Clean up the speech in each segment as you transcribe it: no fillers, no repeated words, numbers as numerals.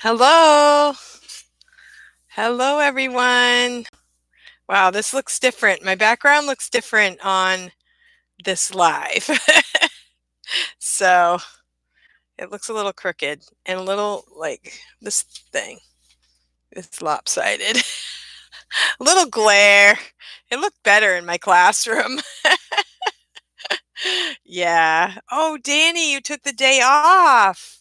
Hello. Hello, everyone. Wow, this looks different. My background looks different on this live. So it looks a little crooked and a little like this thing. It's lopsided. A little glare. It looked better in my classroom. Yeah. Oh, Danny, you took the day off.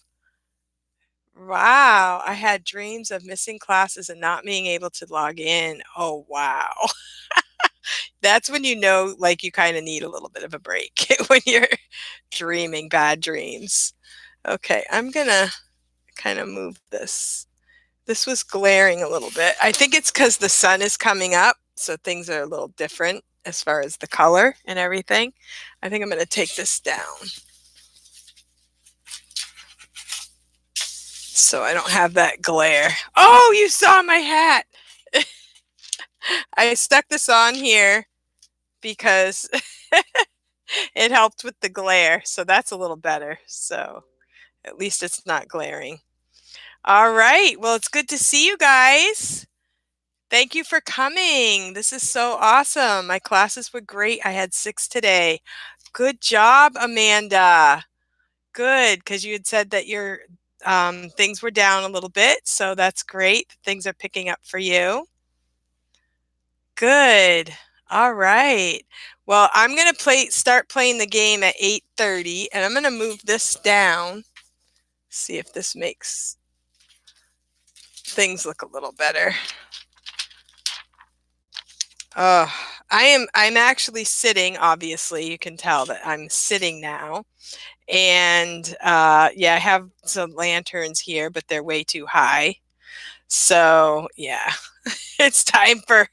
Wow. I had dreams of missing classes and not being able to log in. Oh, wow. That's when you know, like, you kinda need a little bit of a break when you're dreaming bad dreams. Okay, I'm gonna kinda move this. This was glaring a little bit. I think it's because the sun is coming up, so things are a little different as far as the color and everything. I think I'm gonna take this down so I don't have that glare. Oh, you saw my hat! I stuck this on here because it helped with the glare, so that's a little better. So at least it's not glaring. All right. Well, it's good to see you guys. Thank you for coming. This is so awesome. My classes were great. I had 6 today. Good job, Amanda. Good, because you had said that your things were down a little bit, so that's great. Things are picking up for you. Good. All right. Well, I'm gonna start playing the game at 8:30, and I'm gonna move this down. See if this makes things look a little better. Uh, I'm actually sitting, obviously. You can tell that I'm sitting now. And yeah, I have some lanterns here, but they're way too high. So yeah, it's time for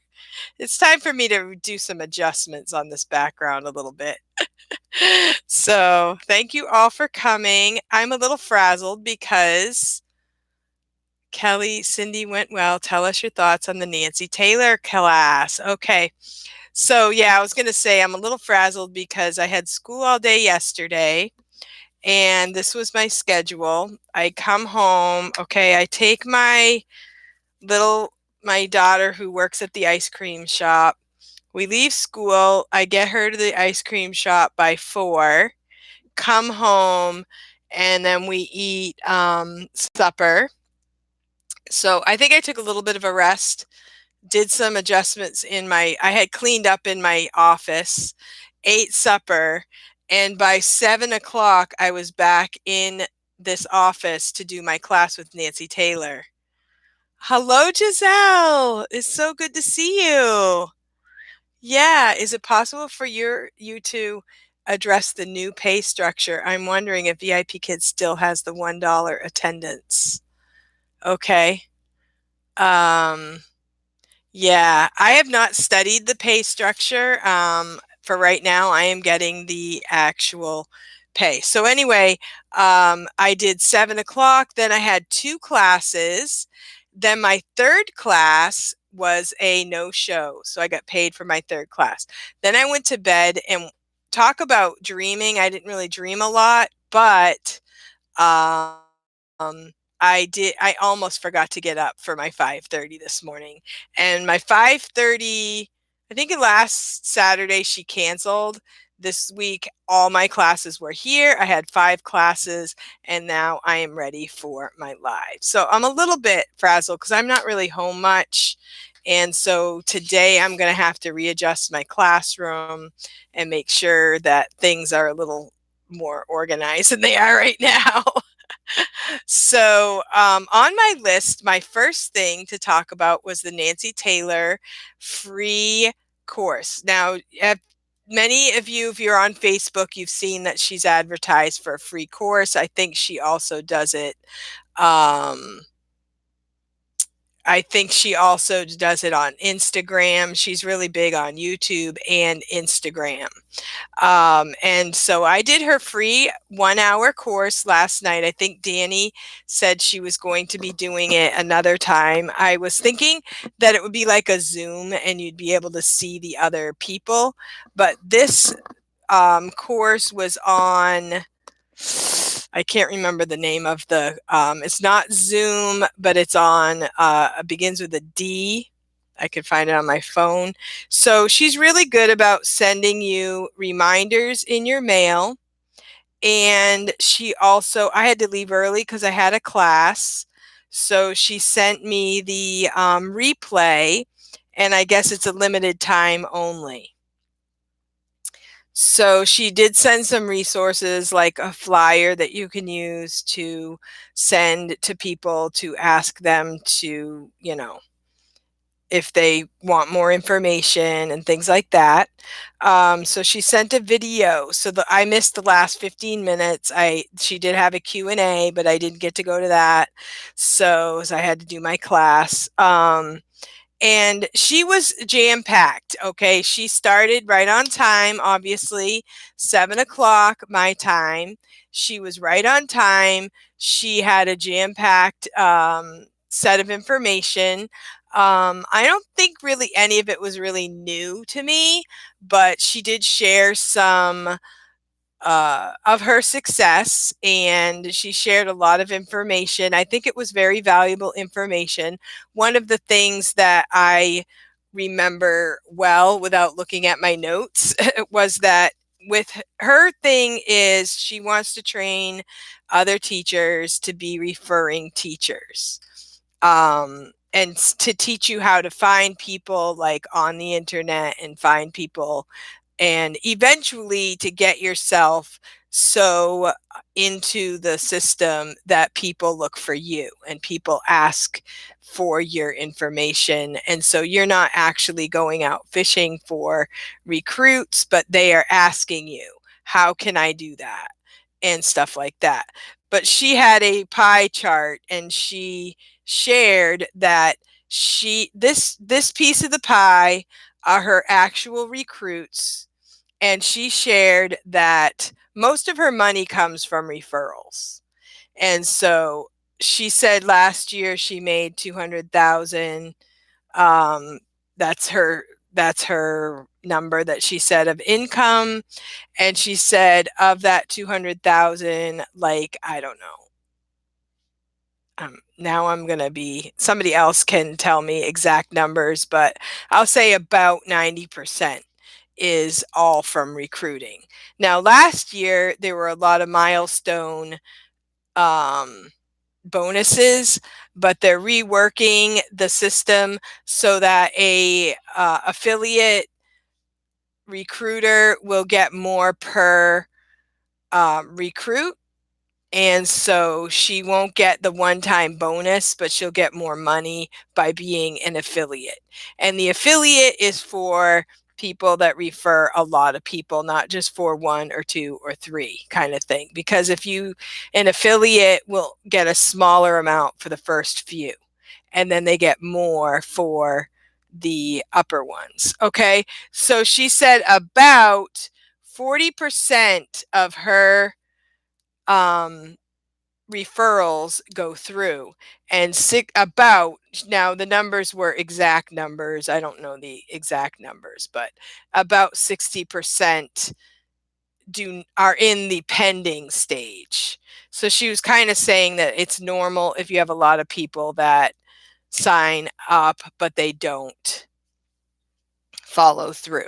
it's time for me to do some adjustments on this background a little bit. So thank you all for coming. I'm a little frazzled because Kelly, Cindy went well. Tell us your thoughts on the Nancy Taylor class. Okay. So yeah, I was going to say I'm a little frazzled because I had school all day yesterday and this was my schedule. I come home, okay, I take my daughter who works at the ice cream shop. We leave school, I get her to the ice cream shop by 4, come home, and then we eat supper. So I think I took a little bit of a rest, did some adjustments I had cleaned up in my office, ate supper, and by 7 o'clock, I was back in this office to do my class with Nancy Taylor. Hello, Giselle. It's so good to see you. Yeah, is it possible for you to address the new pay structure? I'm wondering if VIP Kids still has the $1 attendance. Okay. Um, Yeah, I have not studied the pay structure. For right now, I am getting the actual pay. So anyway, I did 7 o'clock. Then I had 2 classes. Then my third class was a no-show. So I got paid for my third class. Then I went to bed and talk about dreaming. I didn't really dream a lot, but um, I almost forgot to get up for my 5:30 this morning. And my 5:30, I think last Saturday she canceled. This week, all my classes were here. I had 5 classes, and now I am ready for my live. So I'm a little bit frazzled because I'm not really home much. And so today I'm going to have to readjust my classroom and make sure that things are a little more organized than they are right now. So, on my list, my first thing to talk about was the Nancy Taylor free course. Now, many of you, if you're on Facebook, you've seen that she's advertised for a free course. I think she also does it. Um, I think she also does it on Instagram. She's really big on YouTube and Instagram. And so I did her free 1 hour course last night. I think Danny said she was going to be doing it another time. I was thinking that it would be like a Zoom and you'd be able to see the other people. But this course was on I can't remember the name of the, it's not Zoom, but it's on, it begins with a D. I could find it on my phone. So she's really good about sending you reminders in your mail. And she also, I had to leave early because I had a class. So she sent me the replay, and I guess it's a limited time only. So she did send some resources like a flyer that you can use to send to people to ask them to, if they want more information and things like that. So she sent a video. So I missed the last 15 minutes. She did have a Q&A, but I didn't get to go to that. So I had to do my class. And she was jam packed. Okay. She started right on time, obviously, 7 o'clock my time. She was right on time. She had a jam packed set of information. I don't think really any of it was really new to me, but she did share some of her success, and she shared a lot of information. I think it was very valuable information. One of the things that I remember well without looking at my notes was that with her thing is she wants to train other teachers to be referring teachers, and to teach you how to find people like on the internet and find people, and eventually to get yourself so into the system that people look for you and people ask for your information. And so you're not actually going out fishing for recruits, but they are asking you, how can I do that? And stuff like that. But she had a pie chart, and she shared that this piece of the pie are her actual recruits, and she shared that most of her money comes from referrals. And so she said last year she made 200,000. Um, that's her number that she said of income. And she said of that 200,000, like, I don't know. Now I'm going to be, somebody else can tell me exact numbers, but I'll say about 90% is all from recruiting. Now, last year, there were a lot of milestone bonuses, but they're reworking the system so that a affiliate recruiter will get more per recruit. And so she won't get the one-time bonus, but she'll get more money by being an affiliate. And the affiliate is for people that refer a lot of people, not just for one or two or three kind of thing. Because if an affiliate will get a smaller amount for the first few, and then they get more for the upper ones. Okay. So she said about 40% of her referrals go through, and about, now the numbers were exact numbers, I don't know the exact numbers, but about 60% are in the pending stage. So she was kind of saying that it's normal if you have a lot of people that sign up but they don't follow through.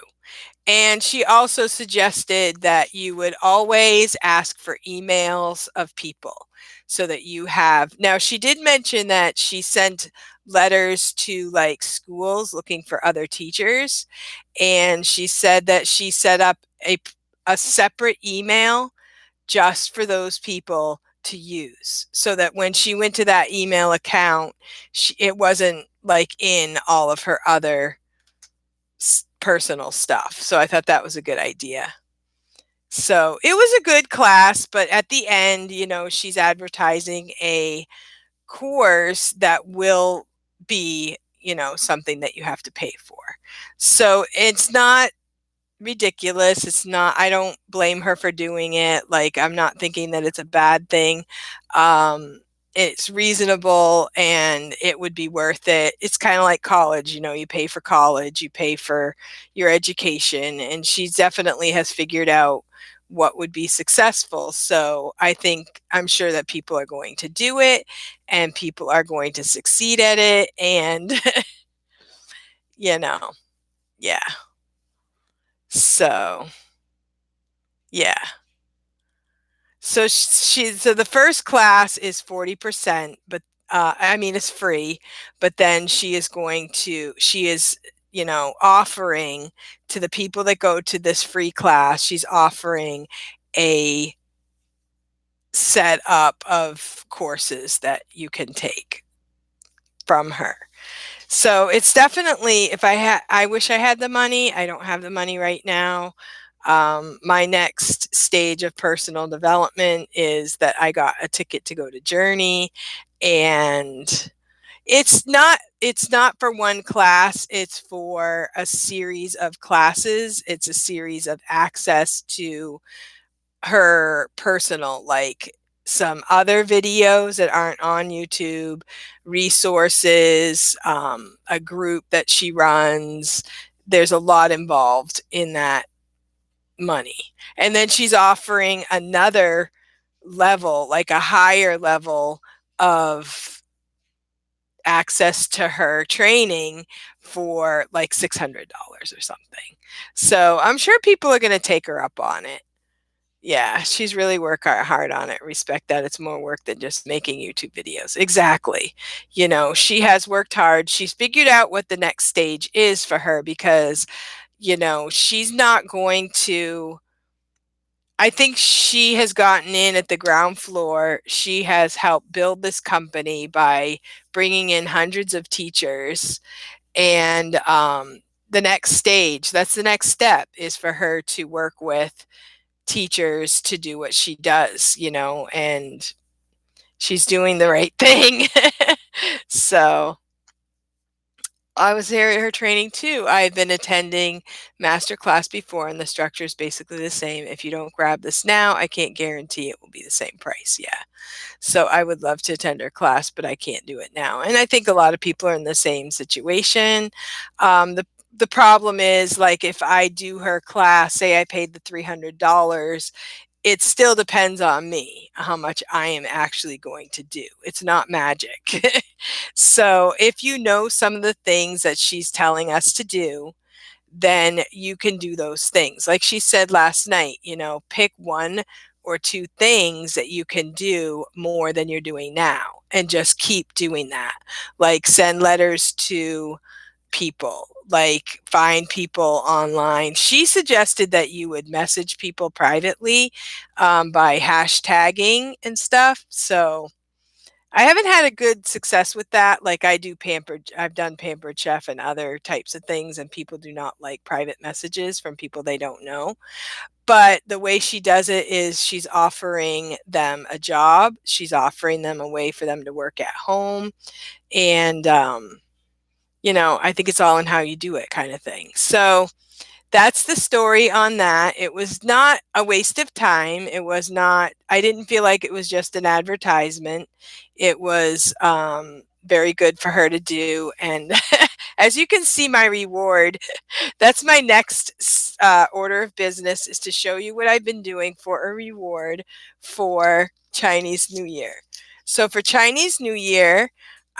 And she also suggested that you would always ask for emails of people so that you have. Now, she did mention that she sent letters to like schools looking for other teachers. And she said that she set up a separate email just for those people to use, so that when she went to that email account, it wasn't like in all of her other personal stuff. So I thought that was a good idea. So it was a good class, but at the end, she's advertising a course that will be, something that you have to pay for. So it's not ridiculous. It's not, I don't blame her for doing it. Like, I'm not thinking that it's a bad thing. It's reasonable and it would be worth it. It's kind of like college, you pay for college, you pay for your education, and she definitely has figured out what would be successful. So I'm sure that people are going to do it and people are going to succeed at it. And, you know, yeah. So, yeah. So the first class is 40%, but I mean it's free, but then she is, offering to the people that go to this free class, she's offering a set up of courses that you can take from her. So it's definitely, I wish I had the money. I don't have the money right now. My next stage of personal development is that I got a ticket to go to Journey, and it's not for one class, it's for a series of classes. It's a series of access to her personal, like some other videos that aren't on YouTube, resources, a group that she runs. There's a lot involved in that money. And then she's offering another level, like a higher level of access to her training for like $600 or something. So I'm sure people are going to take her up on it. Yeah, she's really worked hard on it. Respect that. It's more work than just making YouTube videos. Exactly. She has worked hard. She's figured out what the next stage is for her because, she's not going to. I think she has gotten in at the ground floor. She has helped build this company by bringing in hundreds of teachers. And the next stage, that's the next step, is for her to work with teachers to do what she does, and she's doing the right thing. So I was there at her training too. I've been attending master class before, and the structure is basically the same. If you don't grab this now, I can't guarantee it will be the same price. Yeah. So I would love to attend her class, but I can't do it now. And I think a lot of people are in the same situation. The problem is, like, if I do her class, say I paid the $300, it still depends on me how much I am actually going to do. It's not magic. So if you know some of the things that she's telling us to do, then you can do those things. Like she said last night, pick one or two things that you can do more than you're doing now and just keep doing that. Like send letters to people, like find people online. She suggested that you would message people privately by hashtagging and stuff. So I haven't had a good success with that. Like I've done Pampered Chef and other types of things, and people do not like private messages from people they don't know. But the way she does it is she's offering them a job. She's offering them a way for them to work at home. And, I think it's all in how you do it kind of thing. So that's the story on that. It was not a waste of time. I didn't feel like it was just an advertisement. It was very good for her to do. And as you can see, my reward, that's my next order of business, is to show you what I've been doing for a reward for Chinese New Year. So for Chinese New Year,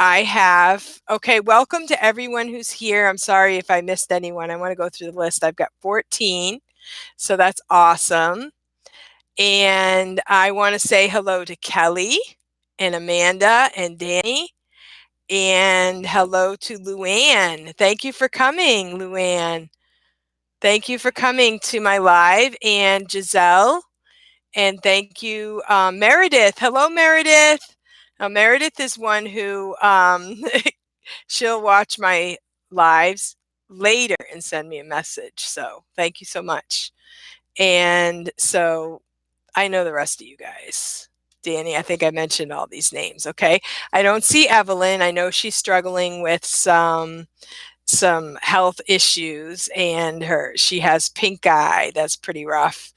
okay, welcome to everyone who's here. I'm sorry if I missed anyone. I want to go through the list. I've got 14, so that's awesome. And I want to say hello to Kelly and Amanda and Danny. And hello to Luann. Thank you for coming, Luann. Thank you for coming to my live. And Giselle. And thank you, Meredith. Hello, Meredith. Now, Meredith is one who she'll watch my lives later and send me a message. So thank you so much. And so I know the rest of you guys. Danny, I think I mentioned all these names. Okay. I don't see Evelyn. I know she's struggling with some health issues, and she has pink eye. That's pretty rough.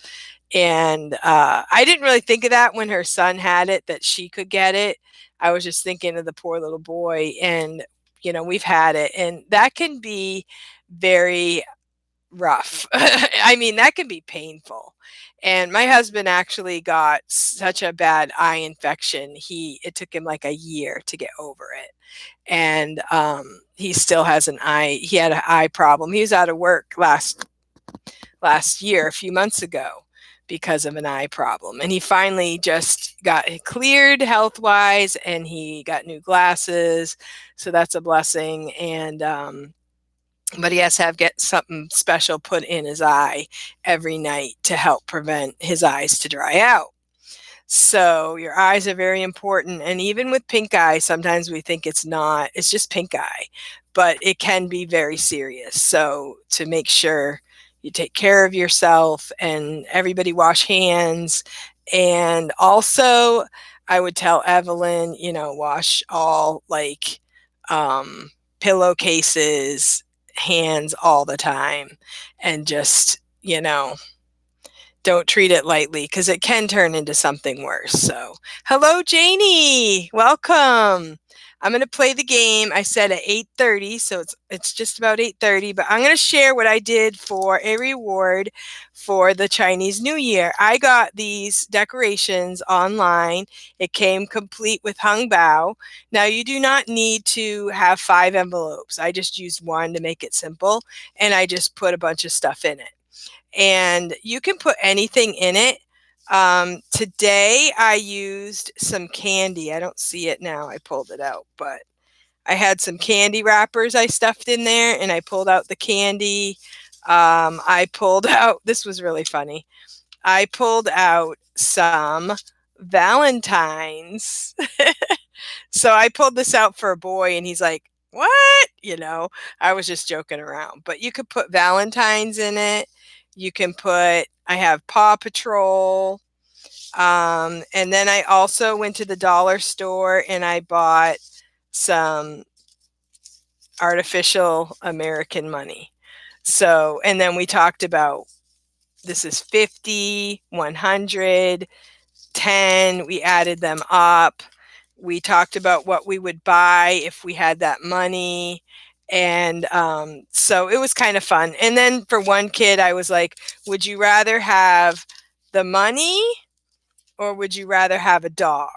And I didn't really think of that when her son had it, that she could get it. I was just thinking of the poor little boy, and we've had it, and that can be very rough. I mean, that can be painful. And my husband actually got such a bad eye infection. It took him like a year to get over it. And he still has he had an eye problem. He was out of work last year, a few months ago, because of an eye problem. And he finally just got cleared health wise, and he got new glasses. So that's a blessing. And, but he has to get something special put in his eye every night to help prevent his eyes to dry out. So your eyes are very important. And even with pink eye, sometimes we think it's not, it's just pink eye, but it can be very serious. So to make sure you take care of yourself, and everybody wash hands. And also, I would tell Evelyn, wash all like pillowcases, hands all the time, and just, don't treat it lightly, because it can turn into something worse. So, hello, Janie. Welcome. I'm going to play the game. I said at 8:30, so it's just about 8:30. But I'm going to share what I did for a reward for the Chinese New Year. I got these decorations online. It came complete with hung bao. Now, you do not need to have 5 envelopes. I just used one to make it simple, and I just put a bunch of stuff in it. And you can put anything in it. Today I used some candy. I don't see it now. I pulled it out, but I had some candy wrappers I stuffed in there, and I pulled out the candy. I pulled out, this was really funny. I pulled out some Valentines. So I pulled this out for a boy, and he's like, what? I was just joking around. But you could put Valentines in it. You can put, I have Paw Patrol. And then I also went to the dollar store and I bought some artificial American money. So, and then we talked about, this is 50, 100, 10. We added them up. We talked about what we would buy if we had that money. And so it was kind of fun. And then for one kid, I was like, would you rather have the money, or would you rather have a dog?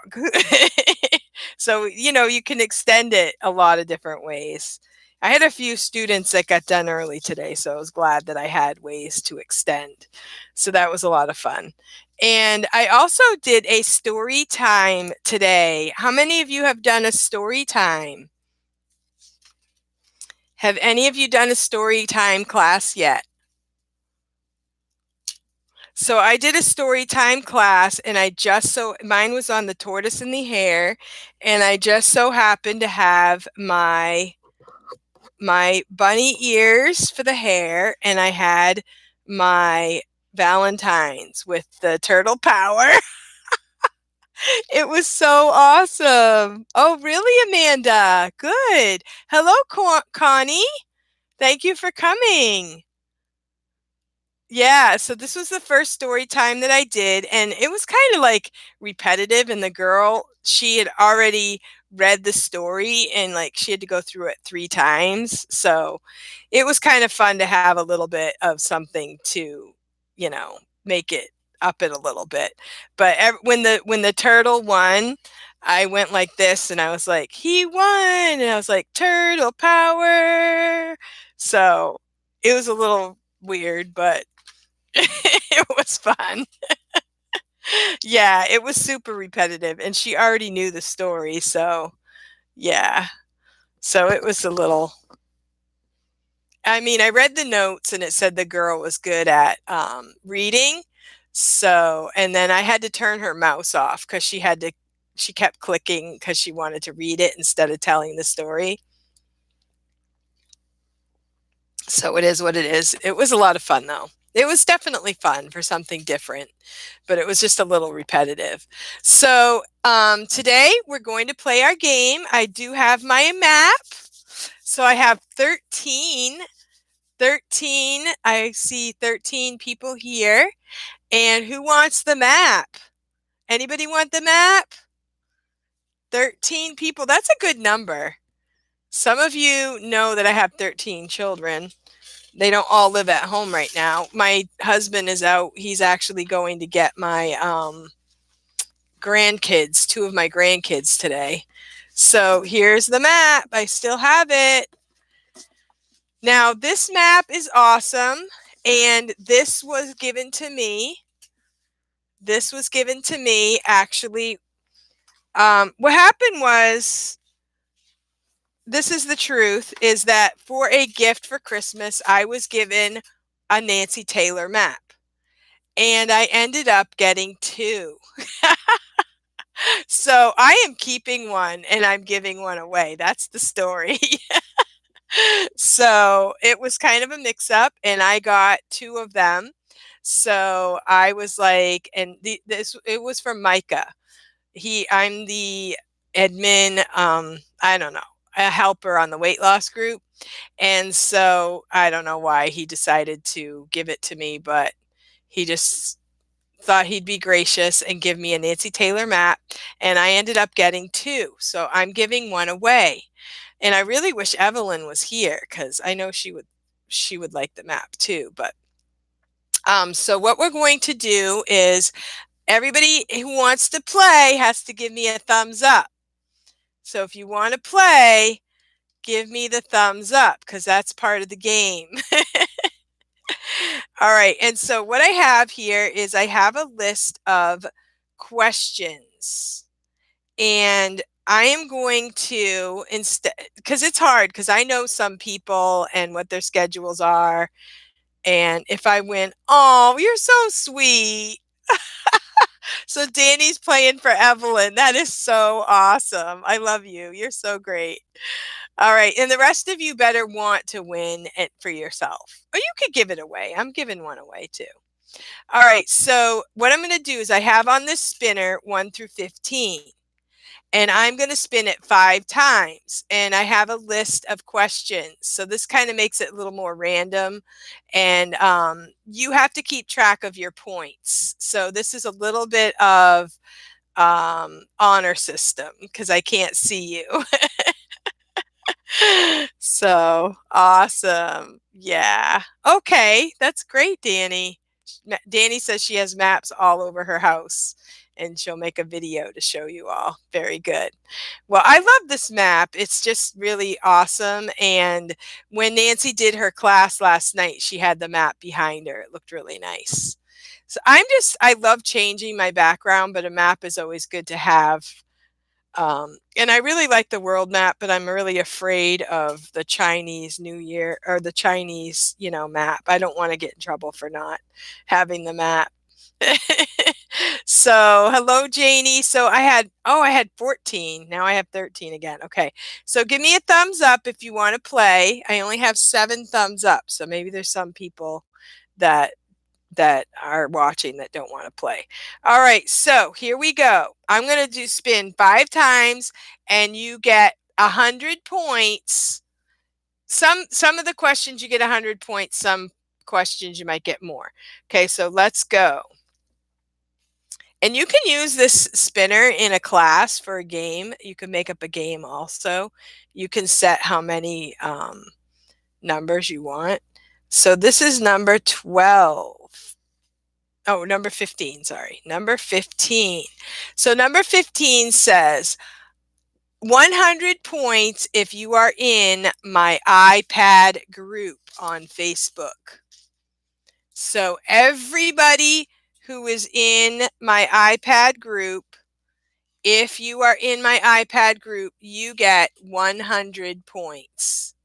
So, you can extend it a lot of different ways. I had a few students that got done early today, so I was glad that I had ways to extend. So that was a lot of fun. And I also did a story time today. How many of you have done a story time? Have any of you done a story time class yet? So I did a story time class, and mine was on the tortoise and the hare, and I just so happened to have my bunny ears for the hair, and I had my Valentines with the turtle power. It was so awesome. Oh, really, Amanda? Good. Hello, Connie. Thank you for coming. Yeah, so this was the first story time that I did, and it was kind of like repetitive. And the girl, she had already read the story, and like she had to go through it 3 times. So it was kind of fun to have a little bit of something to, make it up it a little bit. But when the turtle won, I went like this, and I was like, he won, and I was like, turtle power. So it was a little weird, but it was fun. Yeah, it was super repetitive, and she already knew the story, so yeah. So it was a little, I mean, I read the notes, and it said the girl was good at reading. So, and then I had to turn her mouse off because she kept clicking because she wanted to read it instead of telling the story. So it is what it is. It was a lot of fun, though. It was definitely fun for something different, but it was just a little repetitive. So today we're going to play our game. I do have my map. So I have 13. I see 13 people here. And who wants the map? Anybody want the map? 13 people. That's a good number. Some of you know that I have 13 children. They don't all live at home right now. My husband is out. He's actually going to get my grandkids, two of my grandkids today. So here's the map. I still have it. Now, this map is awesome, and this was given to me. This was given to me actually. What happened was, this is the truth, is that for a gift for Christmas, I was given a Nancy Taylor map, and I ended up getting two. So I am keeping one and I'm giving one away. That's the story. So it was kind of a mix up, and I got two of them. So I was like, and this, it was from Micah. I'm the admin, I don't know, a helper on the weight loss group. And so I don't know why he decided to give it to me, but he just thought he'd be gracious and give me a Nancy Taylor map, and I ended up getting two. So I'm giving one away. And I really wish Evelyn was here, because I know she would like the map too. But so what we're going to do is, everybody who wants to play has to give me a thumbs up. So if you want to play, give me the thumbs up, because that's part of the game. All right. And so what I have here is, I have a list of questions, and I am going to, instead, because it's hard, because I know some people and what their schedules are. And if I win, oh, you're so sweet. So Danny's playing for Evelyn. That is so awesome. I love you. You're so great. All right. And the rest of you better want to win it for yourself. Or you could give it away. I'm giving one away too. All right. So what I'm going to do is, I have on this spinner 1 through 15. And I'm going to spin it 5 times, and I have a list of questions. So this kind of makes it a little more random, and you have to keep track of your points. So this is a little bit of honor system, because I can't see you. So awesome. Yeah. Okay. That's great, Danny. Danny says she has maps all over her house, and she'll make a video to show you all. Very good. Well, I love this map. It's just really awesome. And when Nancy did her class last night, she had the map behind her. It looked really nice. So I love changing my background, but a map is always good to have. And I really like the world map, but I'm really afraid of the Chinese New Year, or the Chinese, map. I don't want to get in trouble for not having the map. So, hello, Janie. So I had 14. Now I have 13 again. Okay. So give me a thumbs up if you want to play. I only have 7 thumbs up. So maybe there's some people that are watching that don't want to play. All right, so here we go. I'm going to spin 5 times, and you get 100 points. Some of the questions you get 100 points, some questions you might get more. Okay, so let's go. And you can use this spinner in a class for a game. You can make up a game also. You can set how many numbers you want. So this is number 12. Oh, number 15, sorry. Number 15. So number 15 says 100 points if you are in my iPad group on Facebook. So everybody who is in my iPad group, if you are in my iPad group, you get 100 points.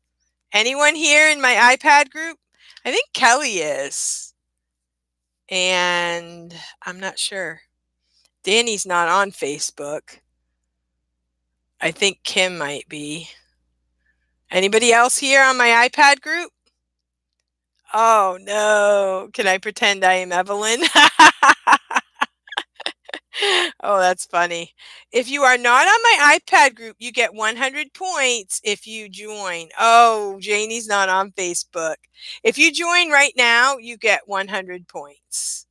Anyone here in my iPad group? I think Kelly is. And I'm not sure. Danny's not on Facebook. I think Kim might be. Anybody else here on my iPad group? Oh, no. Can I pretend I am Evelyn? Oh, that's funny. If you are not on my iPad group, you get 100 points if you join. Oh, Janie's not on Facebook. If you join right now, you get 100 points.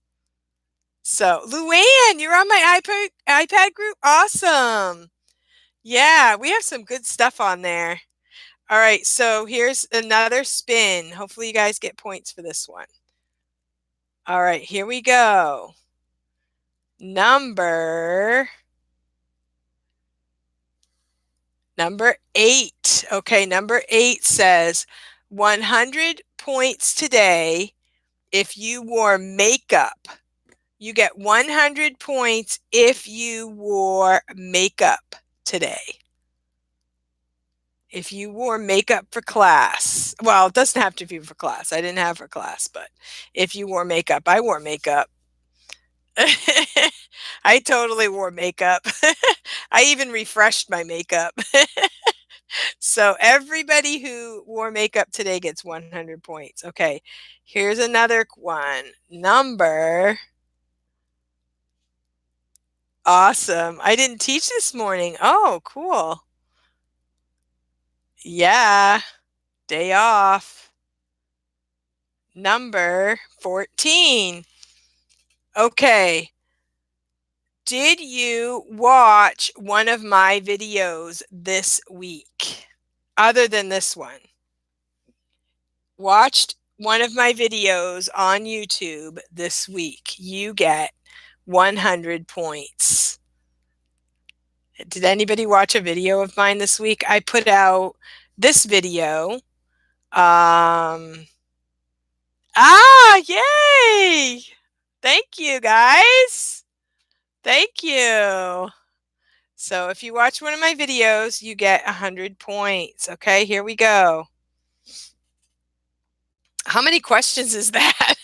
So, Luann, you're on my iPad group? Awesome. Yeah, we have some good stuff on there. All right, so here's another spin. Hopefully you guys get points for this one. All right, here we go. Number 8. Okay, number 8 says 100 points today if you wore makeup. You get 100 points if you wore makeup today. If you wore makeup for class. Well, it doesn't have to be for class. I didn't have for class, but if you wore makeup, I wore makeup. I totally wore makeup. I even refreshed my makeup. So everybody who wore makeup today gets 100 points. Okay, here's another one. Number. Awesome. I didn't teach this morning. Oh, cool. Yeah, day off. Number 14. Okay. Did you watch one of my videos this week? Other than this one. Watched one of my videos on YouTube this week. You get 100 points. Did anybody watch a video of mine this week? I put out this video. Yay! Thank you, guys. Thank you. So if you watch one of my videos, you get 100 points. Okay, here we go. How many questions is that?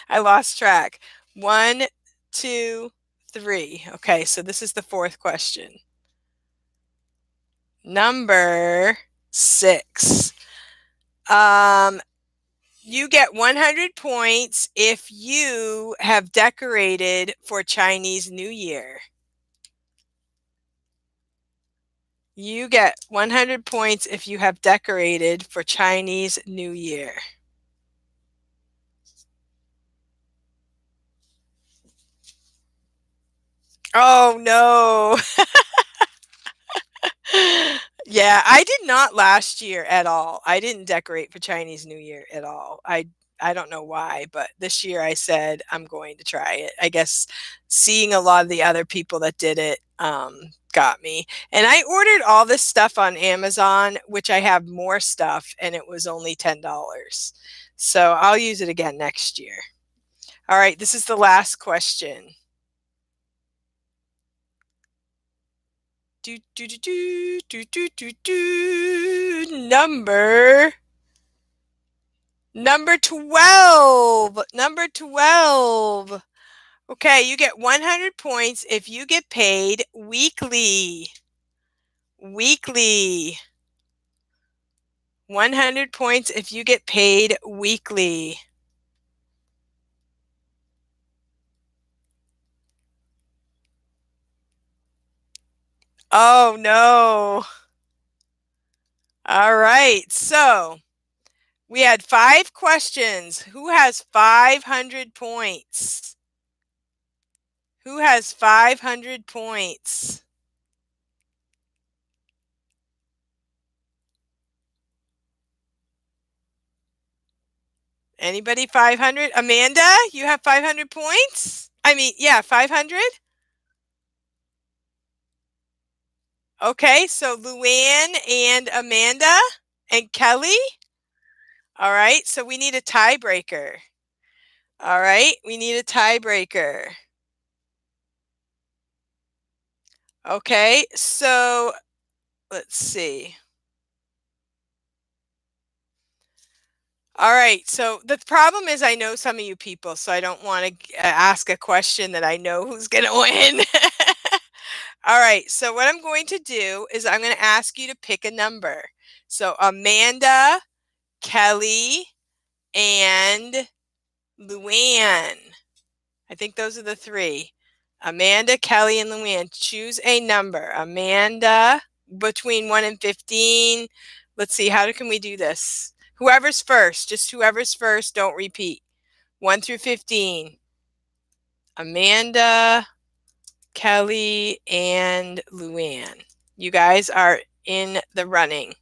I lost track. 1, 2, 3. Okay, so this is the 4th question. Number 6. You get 100 points if you have decorated for Chinese New Year. You get 100 points if you have decorated for Chinese New Year. Oh, no. Yeah, I did not last year at all. I didn't decorate for Chinese New Year at all. I don't know why, but this year I said I'm going to try it. I guess seeing a lot of the other people that did it got me. And I ordered all this stuff on Amazon, which I have more stuff, and it was only $10. So I'll use it again next year. All right, this is the last question. Number 12. Number 12. Okay, you get 100 points if you get paid weekly. Weekly. 100 points if you get paid weekly. Oh, no. All right, so we had 5 questions. Who has 500 points? Who has 500 points? Anybody 500? Amanda, you have 500 points? I mean, yeah, 500? Okay, so Luann and Amanda and Kelly. All right, so we need a tiebreaker. All right, we need a tiebreaker. Okay, so let's see. All right, so the problem is I know some of you people, so I don't want to ask a question that I know who's going to win. All right, so what I'm going to do is I'm going to ask you to pick a number. So Amanda, Kelly, and Luann. I think those are the 3. Amanda, Kelly, and Luann. Choose a number. Amanda, between 1 and 15. Let's see, how can we do this? Whoever's first, just whoever's first, don't repeat. 1 through 15. Amanda, Kelly, and Luann. You guys are in the running.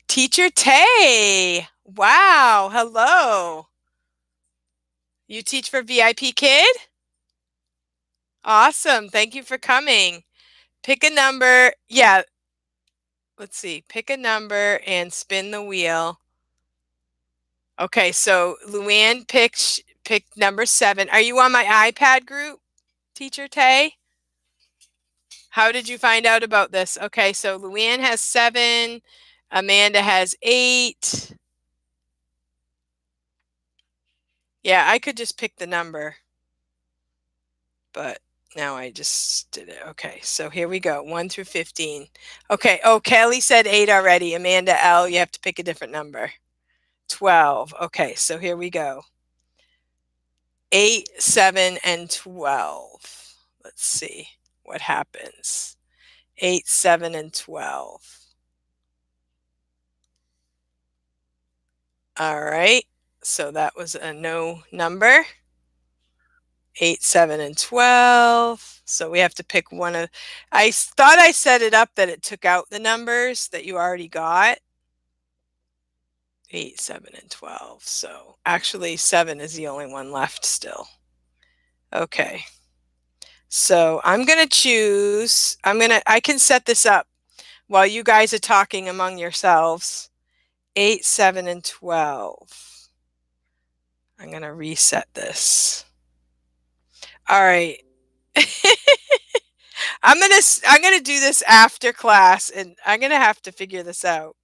Teacher Tay. Wow. Hello. You teach for VIP Kid? Awesome. Thank you for coming. Pick a number. Yeah. Let's see. Pick a number and spin the wheel. Okay. So Luann picked number 7. Are you on my iPad group, Teacher Tay? How did you find out about this? Okay. So Luann has 7. Amanda has 8. Yeah, I could just pick the number, but now I just did it. Okay, so here we go, 1 through 15. Okay, oh, Kelly said 8 already. Amanda L, you have to pick a different number. 12. Okay, so here we go. 8, 7, and 12. Let's see what happens. 8, 7, and 12. All right, so that was a no number. 8, 7, and 12. So we have to pick one of, I thought I set it up that it took out the numbers that you already got. 8, 7, and 12. So actually 7 is the only one left still. Okay. So I'm going to choose, I can set this up while you guys are talking among yourselves. 8, 7, and 12. I'm going to reset this. All right. I'm gonna do this after class, and I'm gonna have to figure this out.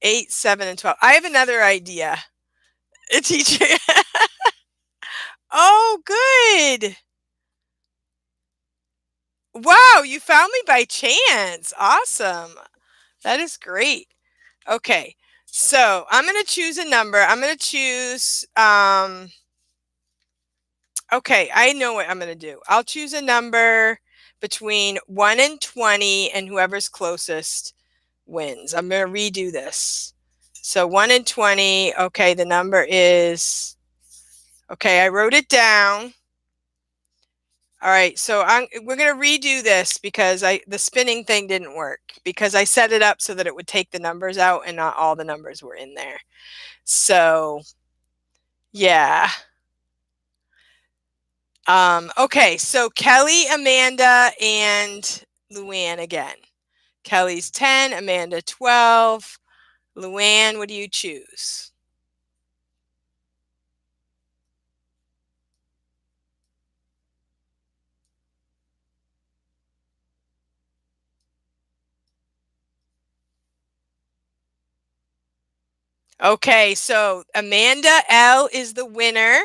8, 7, and 12. I have another idea. A teacher. Oh, good. Wow, you found me by chance. Awesome. That is great. Okay, so I'm gonna choose a number. I'm gonna choose. Okay, I know what I'm gonna do. I'll choose a number between 1 and 20, and whoever's closest wins. I'm going to redo this. So 1 and 20. Okay, the number is, okay, I wrote it down. All right, so we're going to redo this because the spinning thing didn't work because I set it up so that it would take the numbers out and not all the numbers were in there. So, yeah. Okay, so Kelly, Amanda, and Luann again. Kelly's 10, Amanda 12. Luann, what do you choose? Okay, so Amanda L is the winner.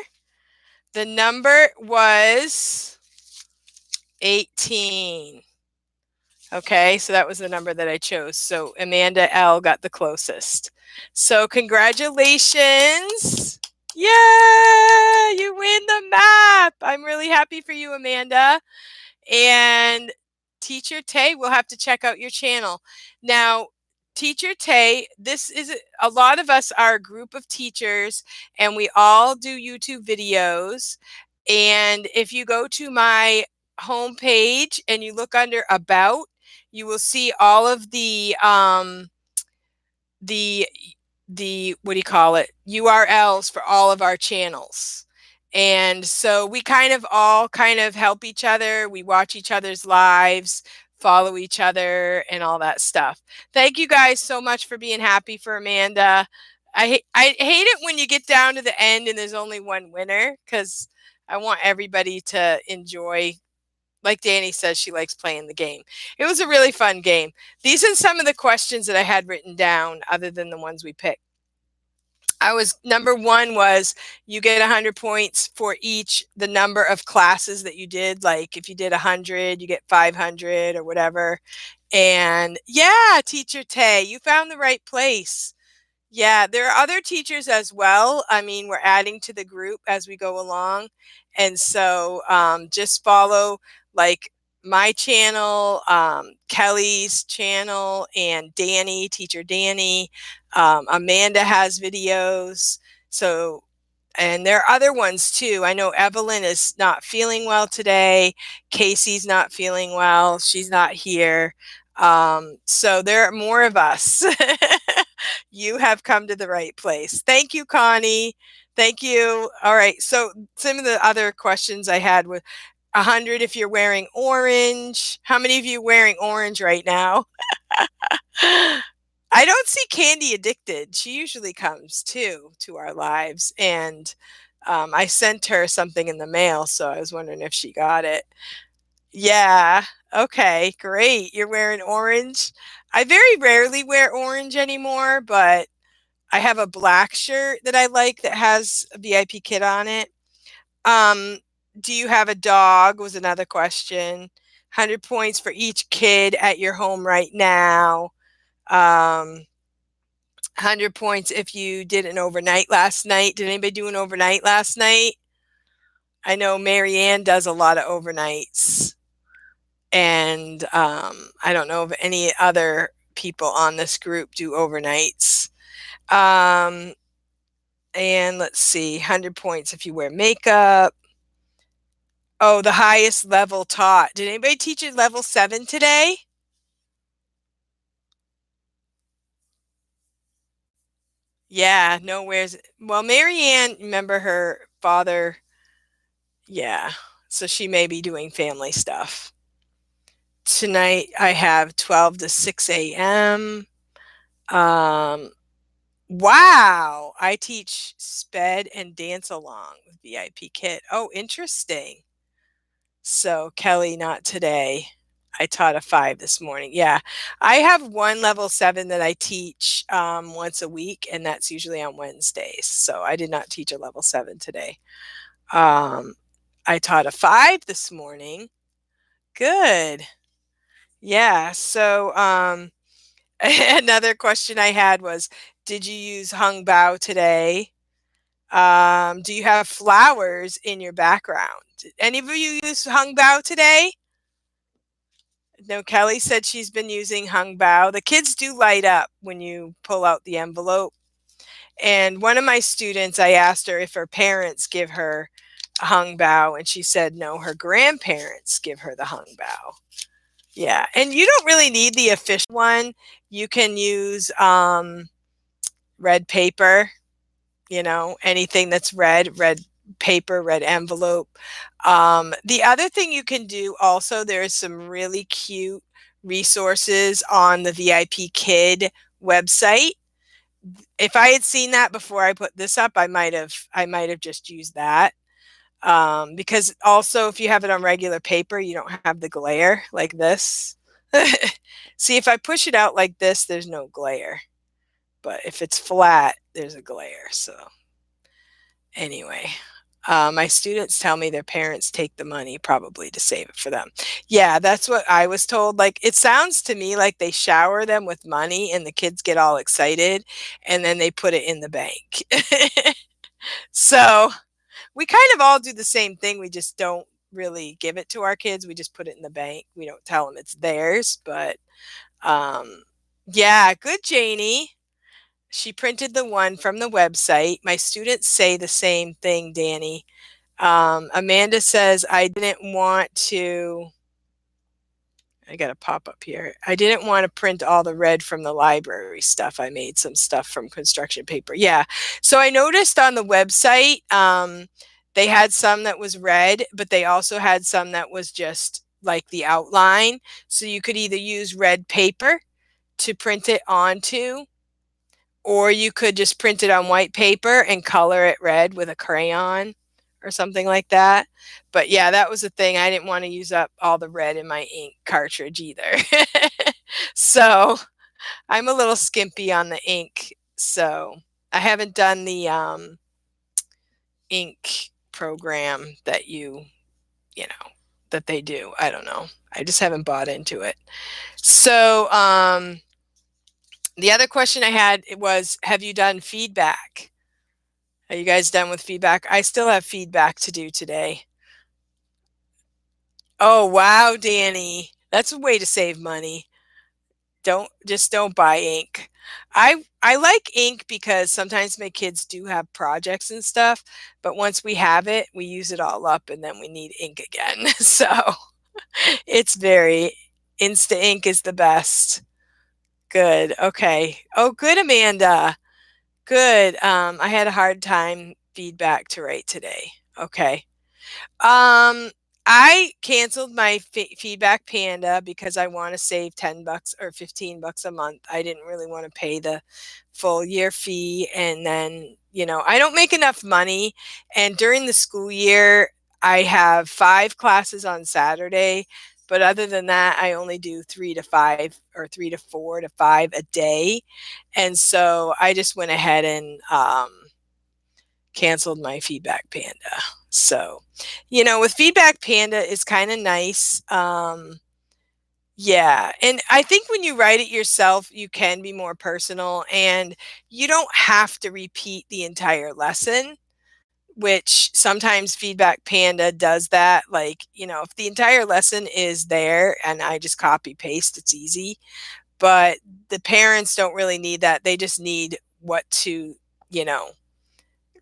The number was 18. Okay, so that was the number that I chose. So Amanda L got the closest. So congratulations. Yeah, you win the map. I'm really happy for you, Amanda. And Teacher Tay, we'll have to check out your channel. Now, Teacher Tay, this is a lot of us are a group of teachers and we all do YouTube videos. And if you go to my homepage and you look under about, you will see all of the the what do you call it, URLs for all of our channels. And so we all help each other. We watch each other's lives, follow each other, and all that stuff. Thank you guys so much for being happy for Amanda. I hate it when you get down to the end and there's only one winner because I want everybody to enjoy. Like Danny says, she likes playing the game. It was a really fun game. These are some of the questions that I had written down other than the ones we picked. Number 1 was you get 100 points for the number of classes that you did. Like if you did 100, you get 500 or whatever. And yeah, Teacher Tay, you found the right place. Yeah, there are other teachers as well. I mean, we're adding to the group as we go along. And so just follow like my channel, Kelly's channel, and Danny, Teacher Danny. Amanda has videos. So, and there are other ones too. I know Evelyn is not feeling well today. Casey's not feeling well. She's not here. So there are more of us. You have come to the right place. Thank you, Connie. Thank you. All right. So some of the other questions I had were 100 if you're wearing orange. How many of you wearing orange right now? I don't see Candy Addicted. She usually comes too to our lives. And I sent her something in the mail, so I was wondering if she got it. Yeah. Okay, great. You're wearing orange. I very rarely wear orange anymore, but I have a black shirt that I like that has a VIP kit on it. Um, do you have a dog? Was another question. 100 points for each kid at your home right now. 100 points if you did an overnight last night. Did anybody do an overnight last night? I know Marianne does a lot of overnights. And I don't know if any other people on this group do overnights. Um, and let's see, 100 points if you wear makeup. Oh, the highest level taught. Did anybody teach at level 7 today? Yeah, nowhere's. Well, Marianne, remember her father. Yeah, so she may be doing family stuff. Tonight I have 12 to 6 a.m. Um, wow, I teach sped and dance along with VIP Kit. Oh, interesting. So Kelly, not today. I taught a 5 this morning. Yeah, I have one level 7 that I teach once a week, and that's usually on Wednesdays. So I did not teach a level 7 today. Um, I taught a 5 this morning. Good. Yeah. So another question I had was, did you use hung bao today? Do you have flowers in your background? Did any of you use hung bao today? No, Kelly said she's been using hung bao. The kids do light up when you pull out the envelope. And one of my students, I asked her if her parents give her a hung bao, and she said no, her grandparents give her the hung bao. Yeah, and you don't really need the official one. You can use red paper, anything that's red paper, red envelope. The other thing you can do also, there's some really cute resources on the VIP Kid website. If I had seen that before I put this up, I might have just used that. Because also if you have it on regular paper, you don't have the glare like this. See, if I push it out like this, there's no glare. But if it's flat, there's a glare. So anyway, my students tell me their parents take the money probably to save it for them. Yeah, that's what I was told. Like, it sounds to me like they shower them with money and the kids get all excited and then they put it in the bank. So we kind of all do the same thing. We just don't really give it to our kids. We just put it in the bank. We don't tell them it's theirs. But um, yeah, good, Janie. She printed the one from the website. My students say the same thing, Danny. Amanda says, I didn't want to. I got a pop up here. I didn't want to print all the red from the library stuff. I made some stuff from construction paper. Yeah. So I noticed on the website, they had some that was red, but they also had some that was just like the outline. So you could either use red paper to print it onto, or you could just print it on white paper and color it red with a crayon or something like that. But yeah, that was the thing. I didn't want to use up all the red in my ink cartridge either. So I'm a little skimpy on the ink. So I haven't done the ink program that you know, that they do. I don't know. I just haven't bought into it. So the other question I had was, have you done feedback? Are you guys done with feedback? I still have feedback to do today. Oh, wow, Danny. That's a way to save money. Don't buy ink. I like ink because sometimes my kids do have projects and stuff, but once we have it, we use it all up and then we need ink again. So it's very Insta ink is the best. Good. Okay. Oh, good, Amanda. Good. I had a hard time feedback to write today. Okay. Um, I canceled my Feedback Panda because I want to save $10 or $15 a month. I didn't really want to pay the full year fee. And then, I don't make enough money. And during the school year, I have 5 classes on Saturday. But other than that, I only do 3 to 5 or 3 to 4 to 5 a day. And so I just went ahead and canceled my Feedback Panda. So, with Feedback Panda is kind of nice. Yeah, and I think when you write it yourself, you can be more personal and you don't have to repeat the entire lesson, which sometimes Feedback Panda does that. Like, if the entire lesson is there and I just copy paste, it's easy. But the parents don't really need that. They just need what to, you know,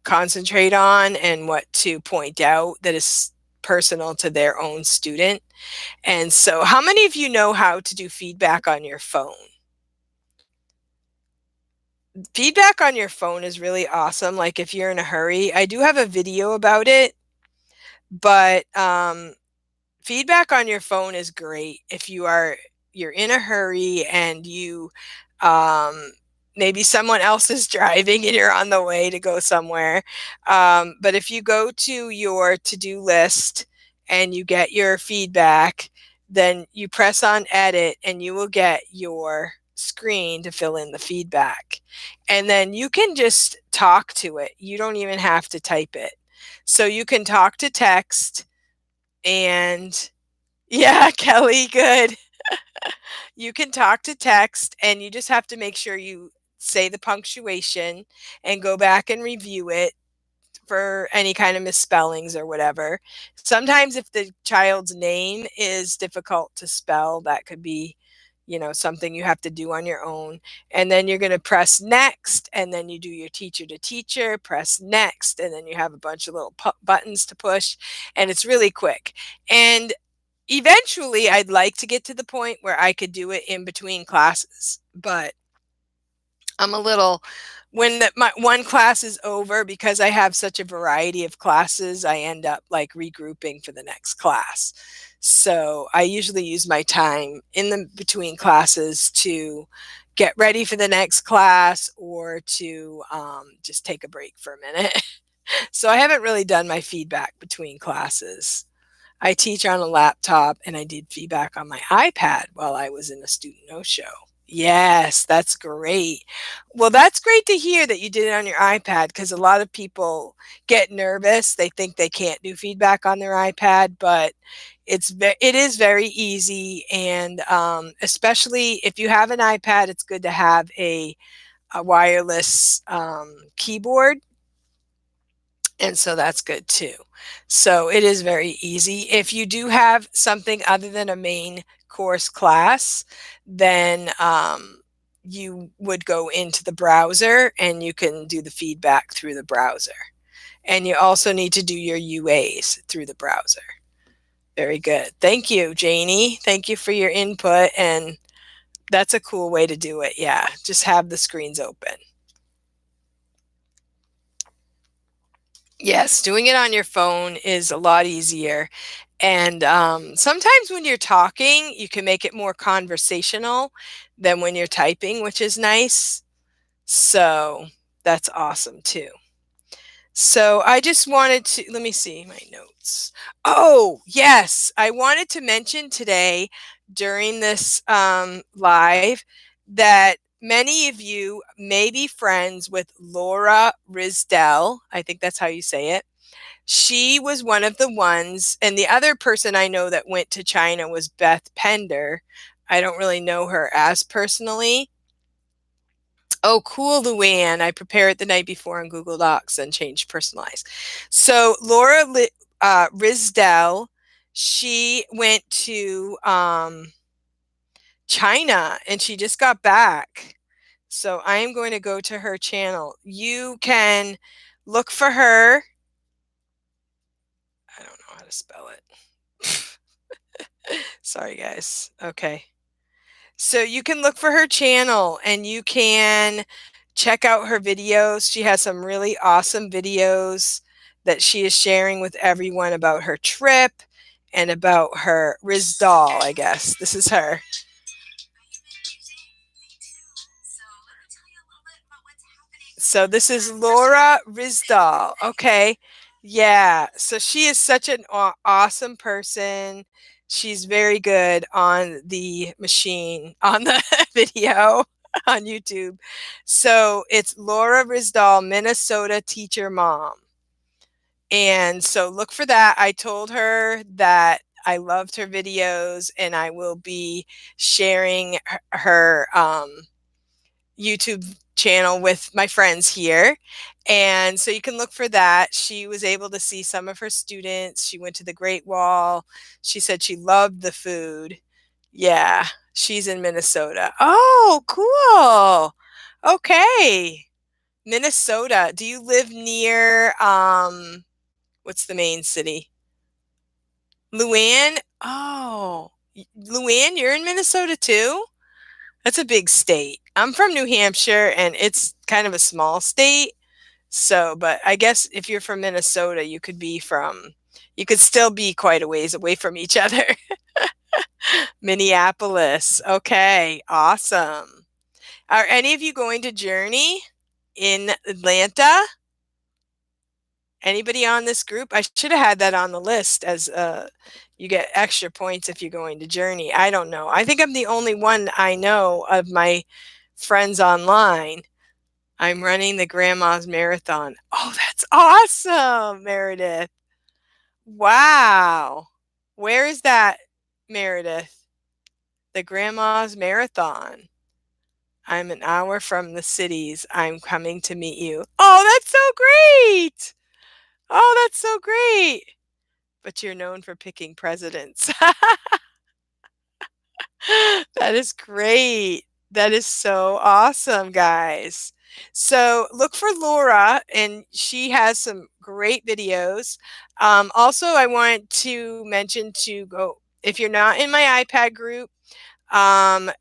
concentrate on and what to point out that is personal to their own student. And so, how many of you know how to do feedback on your phone? Feedback on your phone is really awesome. Like if you're in a hurry, I do have a video about it, but feedback on your phone is great if you're in a hurry and you um maybe someone else is driving and you're on the way to go somewhere. But if you go to your to-do list and you get your feedback, then you press on edit and you will get your screen to fill in the feedback, and then you can just talk to it. You don't even have to type it, so you can talk to text. And yeah, Kelly, good. You can talk to text and you just have to make sure you say the punctuation and go back and review it for any kind of misspellings or whatever. Sometimes if the child's name is difficult to spell, that could be, something you have to do on your own. And then you're going to press next, and then you do your teacher to teacher, press next, and then you have a bunch of little buttons to push, and it's really quick. And eventually, I'd like to get to the point where I could do it in between classes, but I'm a little when my one class is over, because I have such a variety of classes, I end up like regrouping for the next class. So I usually use my time in the between classes to get ready for the next class or to just take a break for a minute. So I haven't really done my feedback between classes. I teach on a laptop and I did feedback on my iPad while I was in a student no show. Yes, that's great. Well, that's great to hear that you did it on your iPad, because a lot of people get nervous. They think they can't do feedback on their iPad, but it is very easy. And especially if you have an iPad, it's good to have a wireless keyboard, and so that's good too. So it is very easy. If you do have something other than a main course class, then you would go into the browser and you can do the feedback through the browser. And you also need to do your UAs through the browser. Very good. Thank you, Janie. Thank you for your input. And that's a cool way to do it. Yeah, just have the screens open. Yes, doing it on your phone is a lot easier. And sometimes when you're talking, you can make it more conversational than when you're typing, which is nice. So that's awesome too. So I just wanted to, let me see my notes. Oh, yes. I wanted to mention today during this live that many of you may be friends with Laura Risdell. I think that's how you say it. She was one of the ones, and the other person I know that went to China was Beth Pender. I don't really know her as personally. Oh, cool, Luann. I prepare it the night before on Google Docs and change personalized. So Laura Risdell, she went to China and she just got back. So I am going to go to her channel. You can look for her. I don't know how to spell it. Sorry, guys. Okay. So you can look for her channel and you can check out her videos. She has some really awesome videos that she is sharing with everyone about her trip and about her Rizdal, I guess. This is her. So this is Laura Rizdal. Okay. Yeah. So she is such an awesome person. She's very good on the machine, on the video on YouTube. So it's Laura Rizdal, Minnesota teacher mom. And so look for that. I told her that I loved her videos and I will be sharing her YouTube channel with my friends here. And so you can look for that. She was able to see some of her students. She went to the Great Wall. She said she loved the food. Yeah, she's in Minnesota. Oh, cool. Okay. Minnesota. Do you live near what's the main city? Luann? Oh, Luann, you're in Minnesota too? That's a big state. I'm from New Hampshire and it's kind of a small state. So, but I guess if you're from Minnesota, you could still be quite a ways away from each other. Minneapolis. Okay, awesome. Are any of you going to Journey in Atlanta? Anybody on this group? I should have had that on the list as you get extra points if you're going to Journey. I don't know. I think I'm the only one I know of my friends online. I'm running the Grandma's Marathon. Oh, that's awesome, Meredith. Wow. Where is that, Meredith? The Grandma's Marathon. I'm an hour from the cities. I'm coming to meet you. Oh, that's so great. Oh, that's so great. But you're known for picking presidents. That is great. That is so awesome, guys. So look for Laura, and she has some great videos. Also, I want to mention to go, if you're not in my iPad group,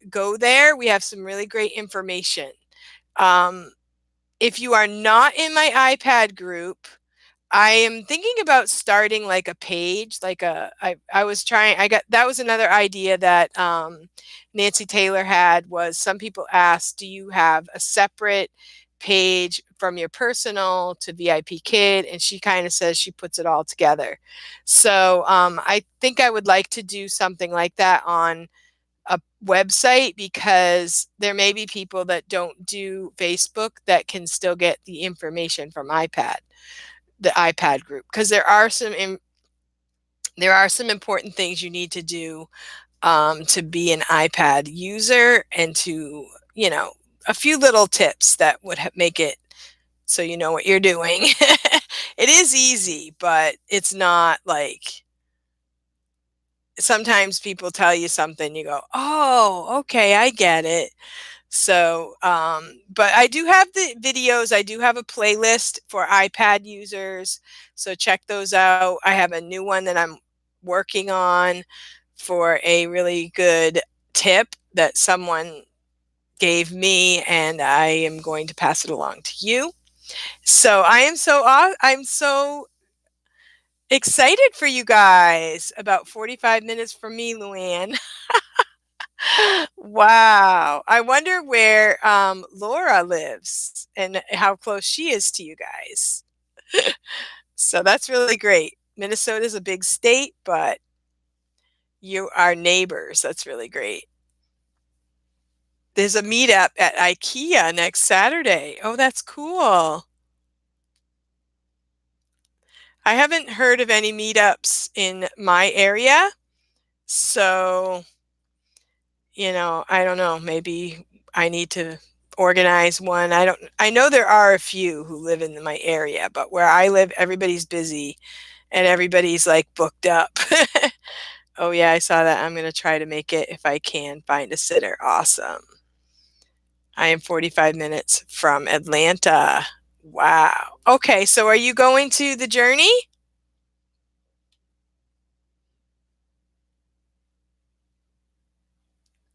go there. We have some really great information. Um, if you are not in my iPad group, I am thinking about starting like a page, like I was trying, I got, that was another idea that Nancy Taylor had was some people asked, do you have a separate page from your personal to VIP Kid? And she kind of says she puts it all together. So I think I would like to do something like that on a website because there may be people that don't do Facebook that can still get the information from the iPad group because there are some important things you need to do to be an iPad user and to a few little tips that would make it so you know what you're doing. It is easy, but it's not like sometimes people tell you something you go, oh, okay, I get it. So, but I do have the videos. I do have a playlist for iPad users. So check those out. I have a new one that I'm working on for a really good tip that someone gave me, and I am going to pass it along to you. So I'm so excited for you guys. About 45 minutes from me, Luann. Wow. I wonder where Laura lives and how close she is to you guys. So that's really great. Minnesota is a big state, but you are neighbors. That's really great. There's a meetup at IKEA next Saturday. Oh, that's cool. I haven't heard of any meetups in my area. So, I don't know. Maybe I need to organize one. I know there are a few who live in my area, but where I live, everybody's busy and everybody's like booked up. Oh yeah, I saw that. I'm going to try to make it if I can find a sitter. Awesome. I am 45 minutes from Atlanta. Wow. Okay, so are you going to the Journey?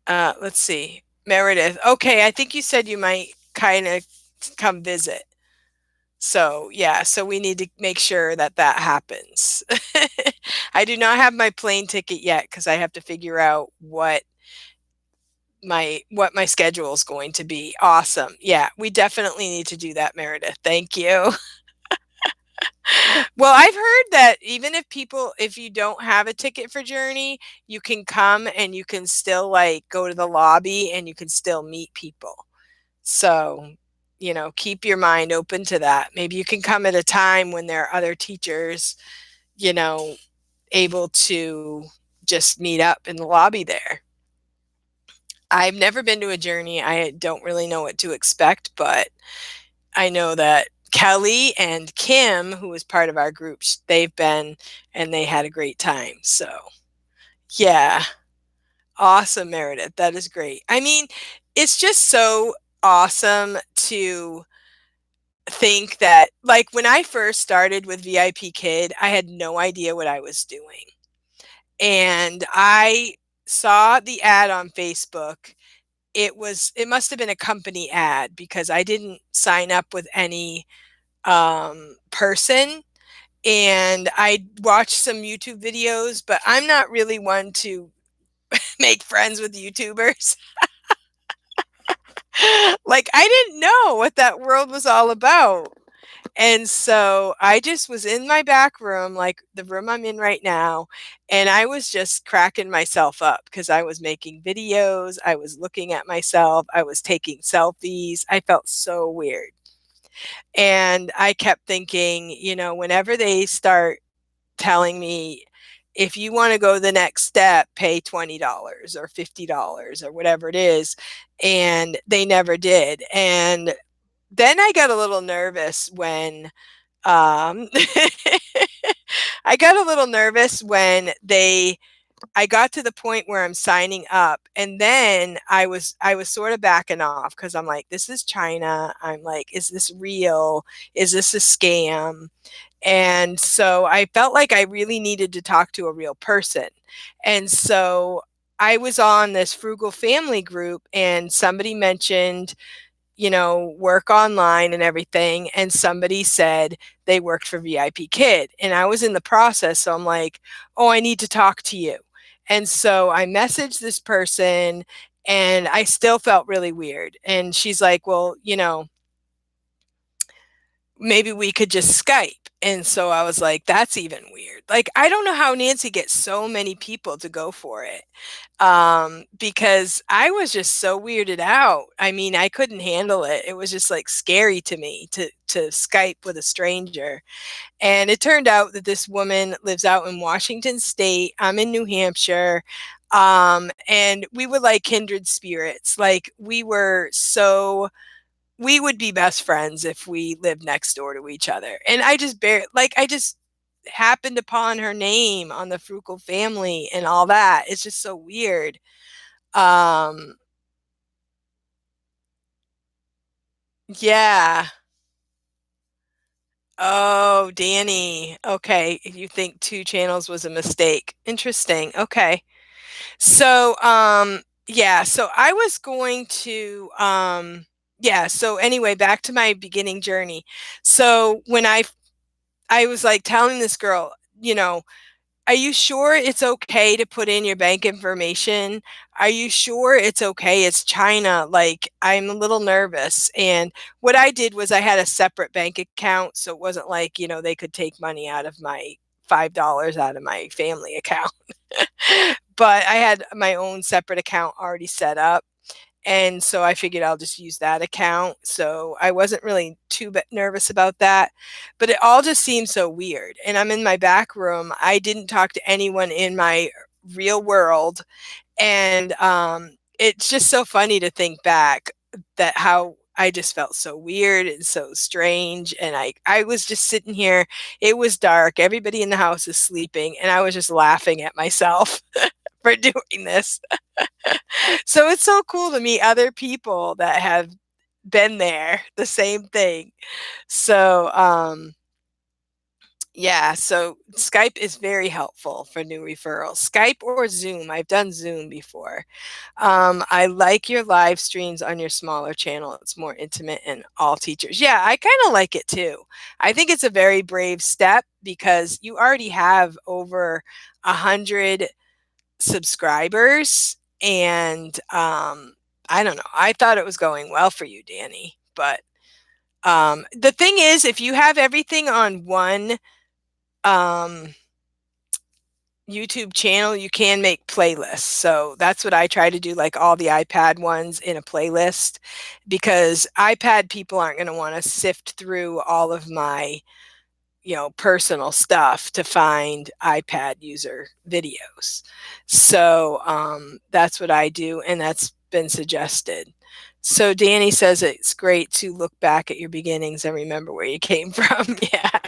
Let's see. Meredith. Okay, I think you said you might kind of come visit. So, yeah, so we need to make sure that that happens. I do not have my plane ticket yet because I have to figure out what my schedule is going to be. Awesome. Yeah, we definitely need to do that, Meredith. Thank you. Well, I've heard that even if you don't have a ticket for Journey, you can come and you can still like go to the lobby and you can still meet people. So, keep your mind open to that. Maybe you can come at a time when there are other teachers, you know, able to just meet up in the lobby there. I've never been to a Journey. I don't really know what to expect, but I know that Kelly and Kim, who was part of our group, they've been and they had a great time. So, yeah, awesome, Meredith. That is great. I mean, it's just so awesome to think that, like, when I first started with VIP Kid, I had no idea what I was doing. And I saw the ad on Facebook. It must have been a company ad because I didn't sign up with any person, and I watched some YouTube videos, but I'm not really one to make friends with YouTubers. Like, I didn't know what that world was all about. And so I just was in my back room, like the room I'm in right now, and I was just cracking myself up because I was making videos, I was looking at myself, I was taking selfies. I felt so weird. And I kept thinking, whenever they start telling me, if you want to go the next step, pay $20 or $50 or whatever it is. And they never did. And then I got a little nervous when um, I got a little nervous when I got to the point where I'm signing up, and then I was sort of backing off because I'm like, this is China. I'm like, is this real? Is this a scam? And so I felt like I really needed to talk to a real person. And so I was on this frugal family group, and somebody mentioned, work online and everything. And somebody said they worked for VIP Kid. And I was in the process. So I'm like, oh, I need to talk to you. And so I messaged this person, and I still felt really weird. And she's like, well, maybe we could just Skype. And so I was like, that's even weird. Like, I don't know how Nancy gets so many people to go for it. Because I was just so weirded out. I mean, I couldn't handle it. It was just like scary to me to Skype with a stranger. And it turned out that this woman lives out in Washington State. I'm in New Hampshire. And we were like kindred spirits. Like, we would be best friends if we lived next door to each other. And I just happened upon her name on the Frugal Family and all that. It's just so weird. Um, yeah. Oh, Danny. Okay. You think two channels was a mistake. Interesting. Okay. So, yeah, so I was going to, yeah, so anyway, back to my beginning journey. So when I was like telling this girl, are you sure it's okay to put in your bank information? Are you sure it's okay? It's China. Like, I'm a little nervous. And what I did was I had a separate bank account. So it wasn't like, they could take money out of my $5 out of my family account. But I had my own separate account already set up. And so I figured I'll just use that account. So I wasn't really too nervous about that. But it all just seemed so weird. And I'm in my back room. I didn't talk to anyone in my real world. And it's just so funny to think back that how I just felt so weird and so strange. And I was just sitting here. It was dark. Everybody in the house is sleeping. And I was just laughing at myself for doing this. So it's so cool to meet other people that have been there, the same thing. So, Yeah, so Skype is very helpful for new referrals. Skype or Zoom. I've done Zoom before. I like your live streams on your smaller channel. It's more intimate and all teachers. Yeah, I kind of like it too. I think it's a very brave step because you already have over 100 subscribers. And I don't know. I thought it was going well for you, Danny. But the thing is, if you have everything on one um, YouTube channel, you can make playlists. So that's what I try to do, like all the iPad ones in a playlist, because iPad people aren't going to want to sift through all of my, personal stuff to find iPad user videos. So that's what I do, and that's been suggested. So Danny says it's great to look back at your beginnings and remember where you came from. Yeah.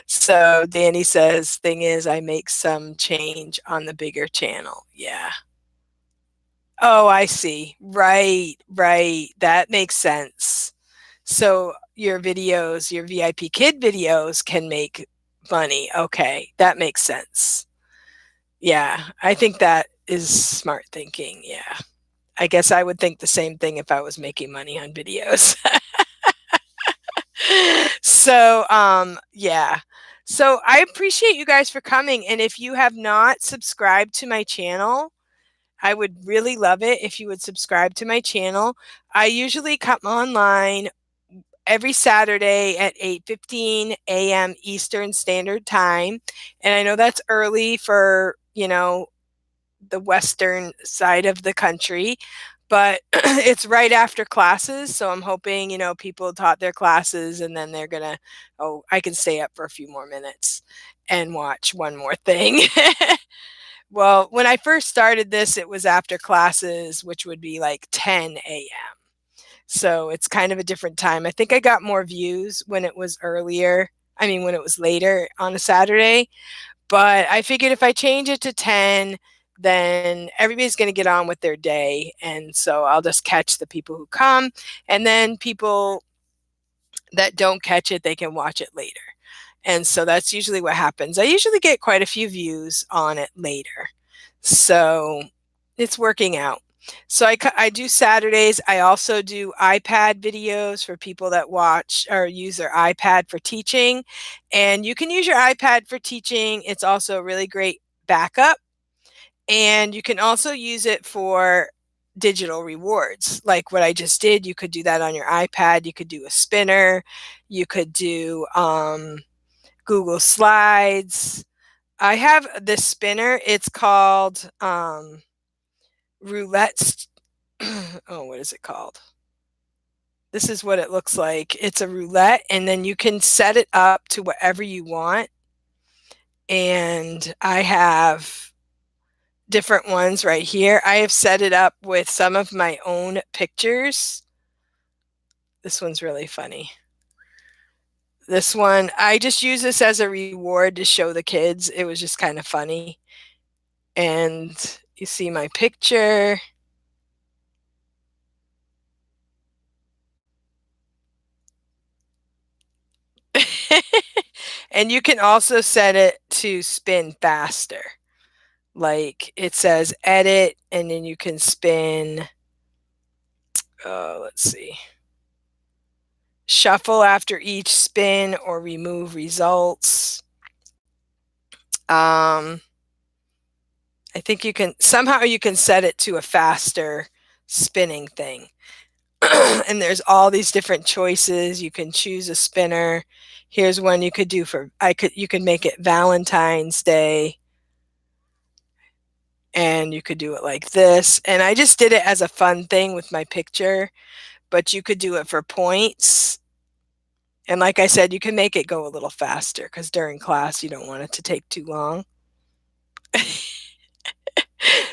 So Danny says, thing is, I make some change on the bigger channel. Yeah. Oh, I see. Right, right. That makes sense. So your videos, your VIP kid videos can make money. Okay, that makes sense. Yeah, I think that is smart thinking. Yeah. I guess I would think the same thing if I was making money on videos. So, yeah. So I appreciate you guys for coming. And if you have not subscribed to my channel, I would really love it if you would subscribe to my channel. I usually come online every Saturday at 8:15 a.m. Eastern Standard Time. And I know that's early for, the western side of the country, but it's right after classes, so I'm hoping, people taught their classes and then they're gonna, oh, I can stay up for a few more minutes and watch one more thing. Well, when I first started this, it was after classes, which would be like 10 a.m. So it's kind of a different time. I think I got more views when it was earlier. I mean, when it was later on a Saturday, but I figured if I change it to 10, then everybody's going to get on with their day. And so I'll just catch the people who come. And then people that don't catch it, they can watch it later. And so that's usually what happens. I usually get quite a few views on it later. So it's working out. So I do Saturdays. I also do iPad videos for people that watch or use their iPad for teaching. And you can use your iPad for teaching. It's also a really great backup. And you can also use it for digital rewards. Like what I just did, you could do that on your iPad. You could do a spinner. You could do Google Slides. I have this spinner. It's called roulette. Oh, what is it called? This is what it looks like. It's a roulette, and then you can set it up to whatever you want. And I have different ones right here. I have set it up with some of my own pictures. This one's really funny. This one, I just use this as a reward to show the kids. It was just kind of funny. And you see my picture. And you can also set it to spin faster. Like it says edit, and then you can spin, let's see, shuffle after each spin or remove results. I think somehow you can set it to a faster spinning thing. And there's all these different choices. You can choose a spinner. Here's one you could do you could make it Valentine's Day, and you could do it like this. And I just did it as a fun thing with my picture, but you could do it for points. And like I said, you can make it go a little faster because during class, you don't want it to take too long.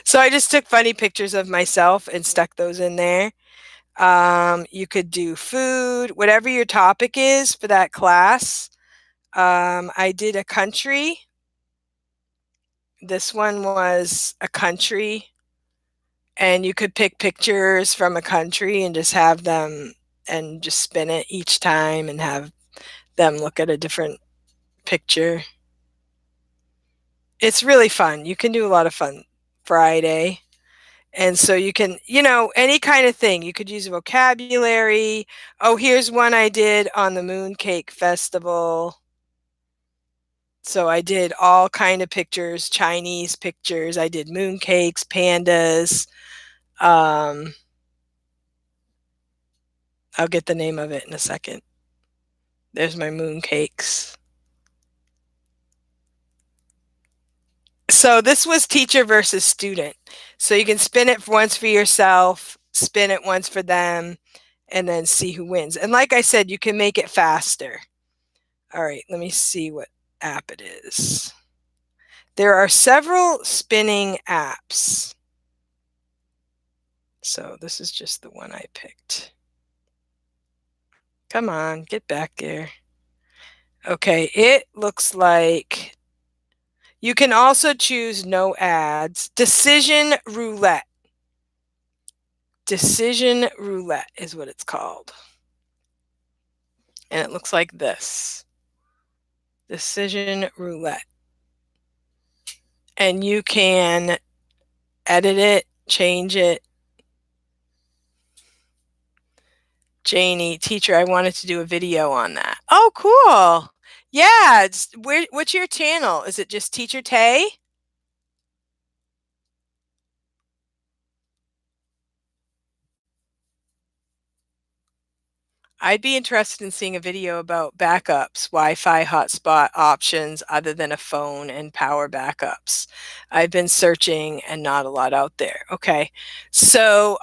So I just took funny pictures of myself and stuck those in there. You could do food, whatever your topic is for that class. I did a country. This one was a country, and you could pick pictures from a country and just have them and just spin it each time and have them look at a different picture. It's really fun. You can do a lot of fun Friday. And so you can, any kind of thing. You could use vocabulary. Oh, here's one I did on the Mooncake Festival. So I did all kind of pictures, Chinese pictures. I did mooncakes, pandas. Um, I'll get the name of it in a second. There's my mooncakes. So this was teacher versus student. So you can spin it once for yourself, spin it once for them, and then see who wins. And like I said, you can make it faster. All right, let me see what app it is. There are several spinning apps. So this is just the one I picked. Come on, get back there. Okay, it looks like you can also choose no ads. Decision roulette. Decision roulette is what it's called. And it looks like this. Decision roulette. And you can edit it, change it. Janie, teacher, I wanted to do a video on that. Oh, cool. Yeah, what's your channel? Is it just Teacher Tay? I'd be interested in seeing a video about backups, Wi-Fi hotspot options other than a phone and power backups. I've been searching and not a lot out there. Okay. So,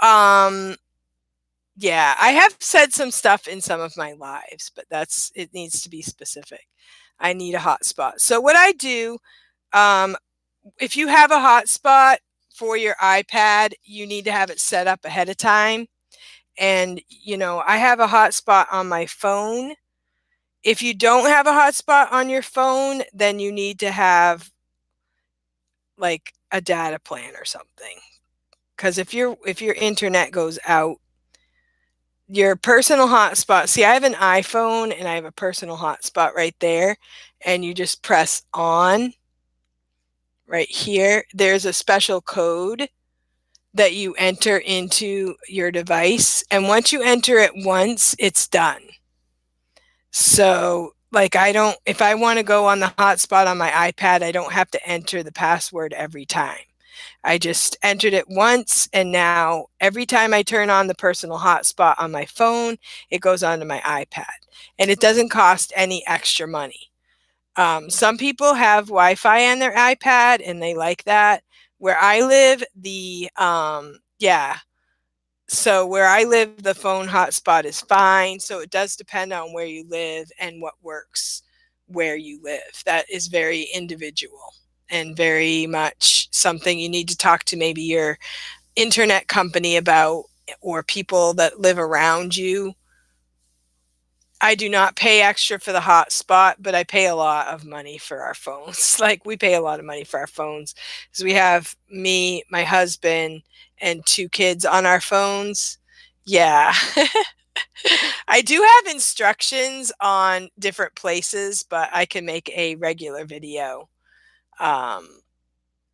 yeah, I have said some stuff in some of my lives, but it needs to be specific. I need a hotspot. So what I do, if you have a hotspot for your iPad, you need to have it set up ahead of time. And, I have a hotspot on my phone. If you don't have a hotspot on your phone, then you need to have like a data plan or something. Because if your internet goes out, your personal hotspot, see, I have an iPhone and I have a personal hotspot right there, and you just press on right here. There's a special code that you enter into your device, and once you enter it once, it's done. So, like, if I want to go on the hotspot on my iPad, I don't have to enter the password every time. I just entered it once, and now every time I turn on the personal hotspot on my phone, it goes onto my iPad, and it doesn't cost any extra money. Some people have Wi-Fi on their iPad, and they like that. Where I live, so where I live, the phone hotspot is fine. So it does depend on where you live and what works where you live. That is very individual and very much something you need to talk to maybe your internet company about, or people that live around you. I do not pay extra for the hotspot, but I pay a lot of money for our phones. Like, we pay a lot of money for our phones because we have me, my husband, and 2 kids on our phones. Yeah. I do have instructions on different places, but I can make a regular video. Um,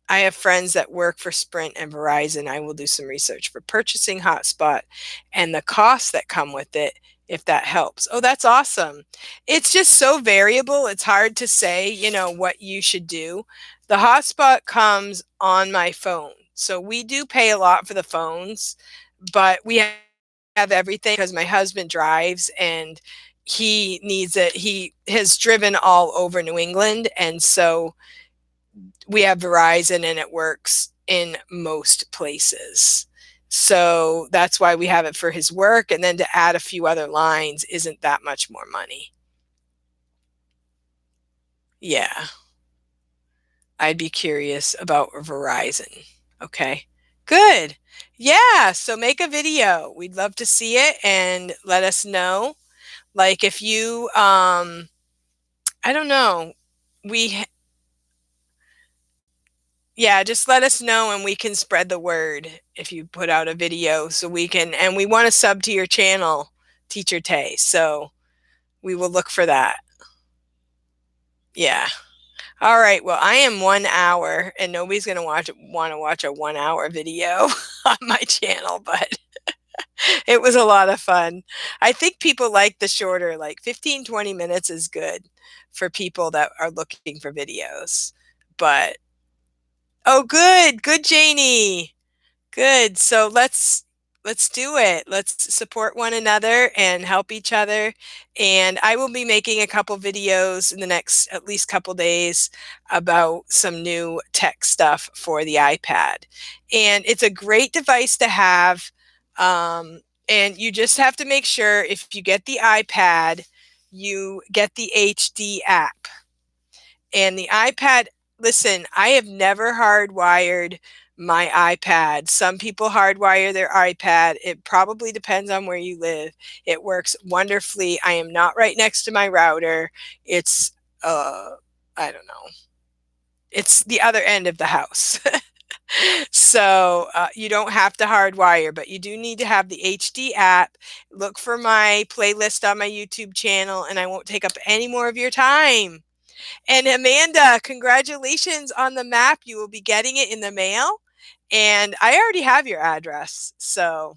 I have friends that work for Sprint and Verizon. I will do some research for purchasing hotspot and the costs that come with it, if that helps. Oh, that's awesome. It's just so variable. It's hard to say, what you should do. The hotspot comes on my phone. So we do pay a lot for the phones, but we have everything because my husband drives and he needs it. He has driven all over New England. And so we have Verizon and it works in most places. So that's why we have it for his work. And then to add a few other lines isn't that much more money. Yeah. I'd be curious about Verizon. Okay. Good. Yeah. So make a video. We'd love to see it and let us know. Like, if you, I don't know, we yeah, just let us know and we can spread the word if you put out a video, so we can, and we want to sub to your channel, Teacher Tay. So we will look for that. Yeah. All right. Well, I am 1 hour, and nobody's going to want to watch a 1 hour video on my channel, but it was a lot of fun. I think people like the shorter, like 15, 20 minutes is good for people that are looking for videos. But oh, good. Good, Janie. Good. So let's do it. Let's support one another and help each other. And I will be making a couple videos in the next at least couple days about some new tech stuff for the iPad. And it's a great device to have. And you just have to make sure if you get the iPad, you get the HD app. And the iPad, listen, I have never hardwired my iPad. Some people hardwire their iPad. It probably depends on where you live. It works wonderfully. I am not right next to my router. It's, I don't know, it's the other end of the house. So you don't have to hardwire, but you do need to have the HD app. Look for my playlist on my YouTube channel, and I won't take up any more of your time. And Amanda, congratulations on the map. You will be getting it in the mail. And I already have your address. So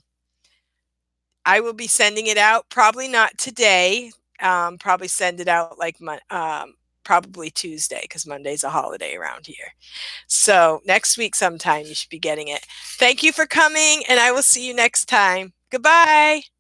I will be sending it out. Probably not today. Probably send it out like probably Tuesday because Monday's a holiday around here. So next week sometime you should be getting it. Thank you for coming, and I will see you next time. Goodbye.